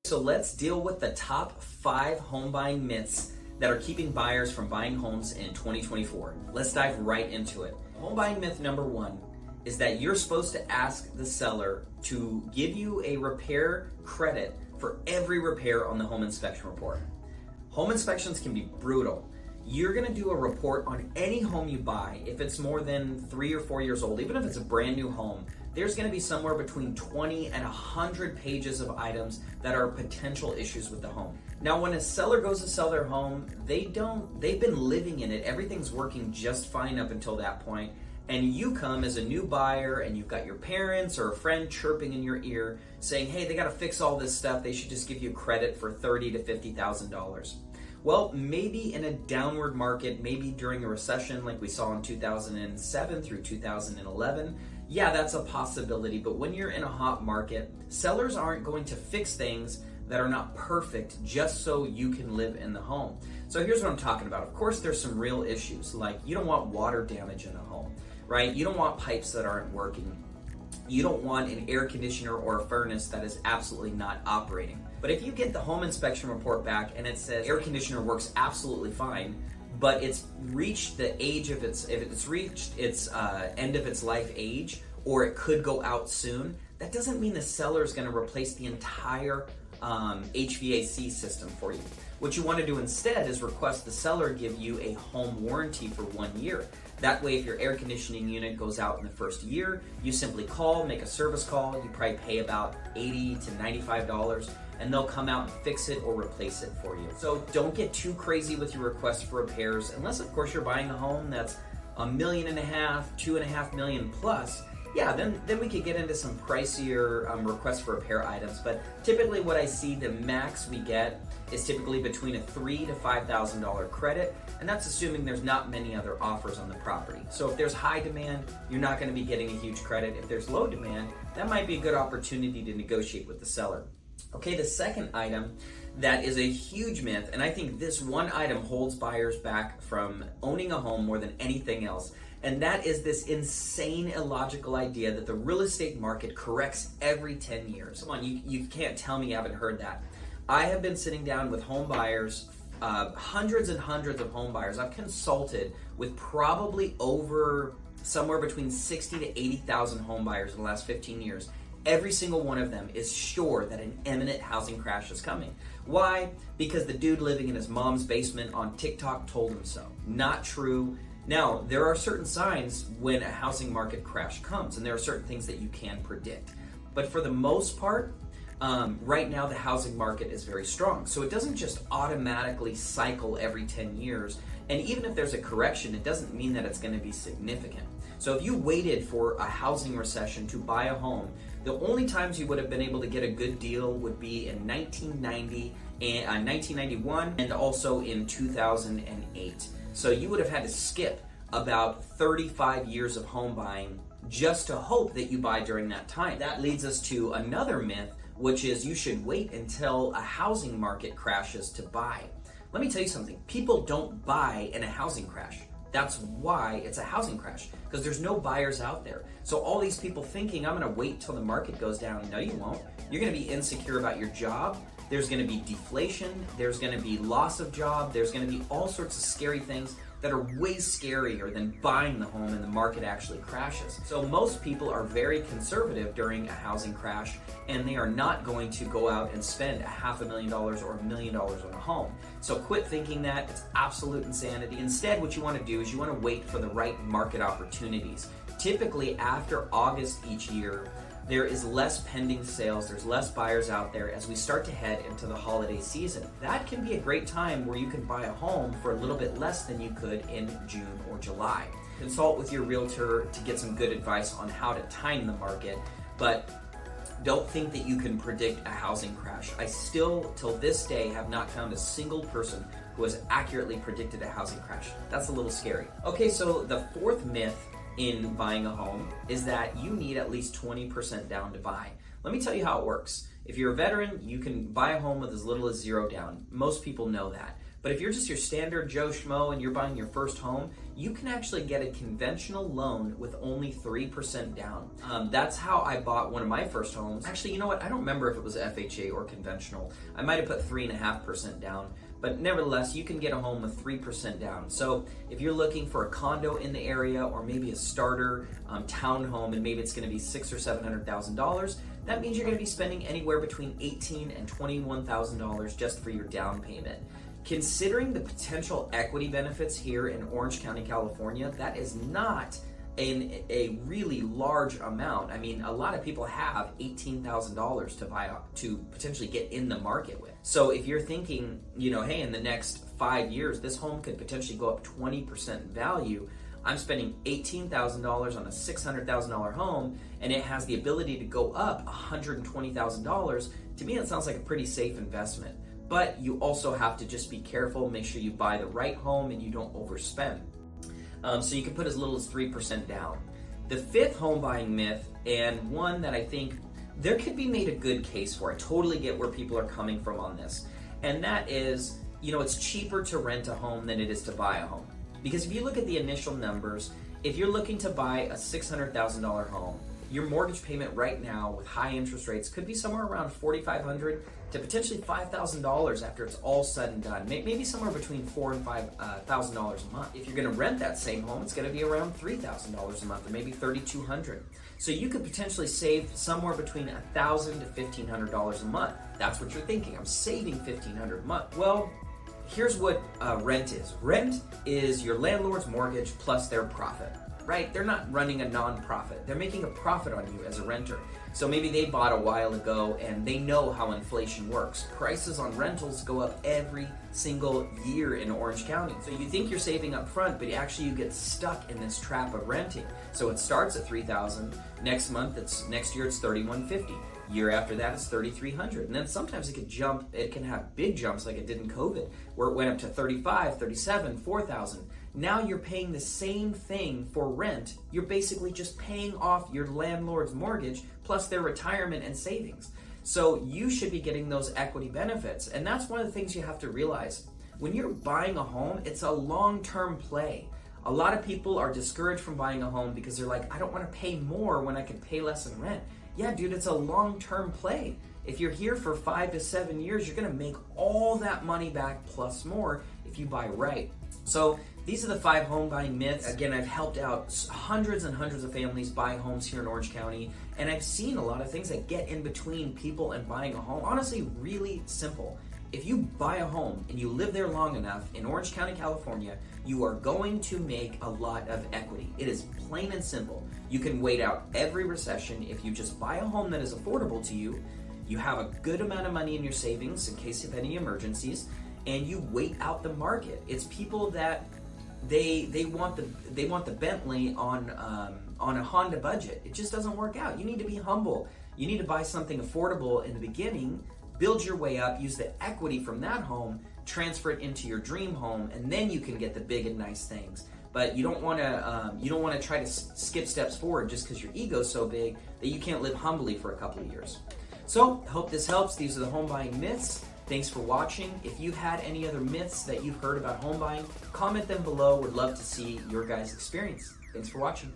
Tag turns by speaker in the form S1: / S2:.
S1: So let's deal with the top 5 home buying myths that are keeping buyers from buying homes in 2024. Let's dive right into it. Home buying myth number 1 is that you're supposed to ask the seller to give you a repair credit for every repair on the home inspection report. Home inspections can be brutal. You're gonna do a report on any home you buy. If it's more than 3 or 4 years old, even if it's a brand new home, there's gonna be somewhere between 20 and 100 pages of items that are potential issues with the home. Now, when a seller goes to sell their home, they've been living in it. Everything's working just fine up until that point. And you come as a new buyer and you've got your parents or a friend chirping in your ear saying, hey, they gotta fix all this stuff. They should just give you credit for $30,000 to $50,000. Well, maybe in a downward market, maybe during a recession like we saw in 2007 through 2011, yeah, that's a possibility. But when you're in a hot market, sellers aren't going to fix things that are not perfect just so you can live in the home. So here's what I'm talking about. Of course, there's some real issues, like you don't want water damage in a home, right? You don't want pipes that aren't working. You don't want an air conditioner or a furnace that is absolutely not operating. But if you get the home inspection report back and it says air conditioner works absolutely fine, but it's reached the age of its end of its life age, or it could go out soon, that doesn't mean the seller is going to replace the entire HVAC system for you. What you want to do instead is request the seller give you a home warranty for 1 year. That way, if your air conditioning unit goes out in the first year, you simply call, make a service call. You probably pay about $80 to $95, and they'll come out and fix it or replace it for you. So don't get too crazy with your requests for repairs, unless of course you're buying a home that's $1.5 million, $2.5 million plus. Yeah, then we could get into some pricier requests for repair items. But typically what I see the max we get is typically between a $3,000 to $5,000 credit, and that's assuming there's not many other offers on the property. So if there's high demand, you're not going to be getting a huge credit. If there's low demand, that might be a good opportunity to negotiate with the seller. Okay, the second item that is a huge myth, and I think this one item holds buyers back from owning a home more than anything else, and that is this insane, illogical idea that the real estate market corrects every 10 years. Come on, you can't tell me you haven't heard that. I have been sitting down with home buyers, hundreds and hundreds of home buyers. I've consulted with probably over somewhere between 60 to 80,000 home buyers in the last 15 years. Every single one of them is sure that an imminent housing crash is coming. Why? Because the dude living in his mom's basement on TikTok told him so. Not true. Now, there are certain signs when a housing market crash comes, and there are certain things that you can predict. But for the most part, right now the housing market is very strong. So it doesn't just automatically cycle every 10 years. And even if there's a correction, it doesn't mean that it's going to be significant. So if you waited for a housing recession to buy a home, the only times you would have been able to get a good deal would be in 1990 and 1991 and also in 2008. So you would have had to skip about 35 years of home buying just to hope that you buy during that time. That leads us to another myth, which is you should wait until a housing market crashes to buy. Let me tell you something. People don't buy in a housing crash. That's why it's a housing crash, because there's no buyers out there. So all these people thinking, I'm gonna wait till the market goes down. No, you won't. You're gonna be insecure about your job. There's gonna be deflation. There's gonna be loss of job. There's gonna be all sorts of scary things that are way scarier than buying the home and the market actually crashes. So most people are very conservative during a housing crash, and they are not going to go out and spend $500,000 or $1 million on a home. So quit thinking that. It's absolute insanity. Instead, what you want to do is you want to wait for the right market opportunities. Typically after August each year, there is less pending sales, there's less buyers out there as we start to head into the holiday season. That can be a great time where you can buy a home for a little bit less than you could in June or July. Consult with your realtor to get some good advice on how to time the market, but don't think that you can predict a housing crash. I still, till this day, have not found a single person who has accurately predicted a housing crash. That's a little scary. Okay, so the fourth myth in buying a home is that you need at least 20% down to buy. Let me tell you how it works. If you're a veteran, you can buy a home with as little as $0 down. Most people know that. But if you're just your standard Joe Schmo and you're buying your first home, you can actually get a conventional loan with only 3% down. That's how I bought one of my first homes. Actually, you know what? I don't remember if it was FHA or conventional. I might have put 3.5% down. But nevertheless, you can get a home with 3% down. So if you're looking for a condo in the area, or maybe a starter townhome, and maybe it's going to be $600,000 or $700,000, that means you're going to be spending anywhere between $18,000 and $21,000 just for your down payment. Considering the potential equity benefits here in Orange County, California, that is not a really large amount. I mean, a lot of people have $18,000 to buy to potentially get in the market with. So if you're thinking, you know, hey, in the next 5 years, this home could potentially go up 20% value. I'm spending $18,000 on a $600,000 home, and it has the ability to go up $120,000. To me, that sounds like a pretty safe investment. But you also have to just be careful, make sure you buy the right home and you don't overspend. So you can put as little as 3% down. The fifth home buying myth, and one that I think there could be made a good case for, I totally get where people are coming from on this, and that is, you know, it's cheaper to rent a home than it is to buy a home. Because if you look at the initial numbers, if you're looking to buy a $600,000 home, your mortgage payment right now with high interest rates could be somewhere around $4,500 to potentially $5,000 after it's all said and done. Maybe somewhere between $4,000 and $5,000 a month. If you're going to rent that same home, it's going to be around $3,000 a month, or maybe $3,200. So you could potentially save somewhere between $1,000 to $1,500 a month. That's what you're thinking. I'm saving $1,500 a month. Well, here's what rent is. Rent is your landlord's mortgage plus their profit. Right? They're not running a non-profit. They're making a profit on you as a renter. So maybe they bought a while ago and they know how inflation works. Prices on rentals go up every single year in Orange County. So you think you're saving up front, but actually you get stuck in this trap of renting. So it starts at $3,000. Next year it's $3,150. Year after that it's $3,300. And then sometimes it can have big jumps like it did in COVID, where it went up to $35,000, $37,000, $4,000. Now you're paying the same thing for rent. You're basically just paying off your landlord's mortgage plus their retirement and savings. So you should be getting those equity benefits. And that's one of the things you have to realize. When you're buying a home, it's a long-term play. A lot of people are discouraged from buying a home because they're like, I don't want to pay more when I can pay less in rent. Yeah, dude, it's a long-term play. If you're here for 5 to 7 years, you're going to make all that money back plus more if you buy right. So these are the 5 home buying myths. Again, I've helped out hundreds and hundreds of families buy homes here in Orange County, and I've seen a lot of things that get in between people and buying a home. Honestly, really simple. If you buy a home and you live there long enough in Orange County, California, you are going to make a lot of equity. It is plain and simple. You can wait out every recession if you just buy a home that is affordable to you. You have a good amount of money in your savings in case of any emergencies, and you wait out the market. It's people that they want the Bentley on a Honda budget. It just doesn't work out. You need to be humble. You need to buy something affordable in the beginning, build your way up, use the equity from that home, transfer it into your dream home, and then you can get the big and nice things. But you don't want to try to skip steps forward just because your ego's so big that you can't live humbly for a couple of years. So, hope this helps. These are the home buying myths. Thanks for watching. If you've had any other myths that you've heard about home buying, comment them below. Would love to see your guys' experience. Thanks for watching.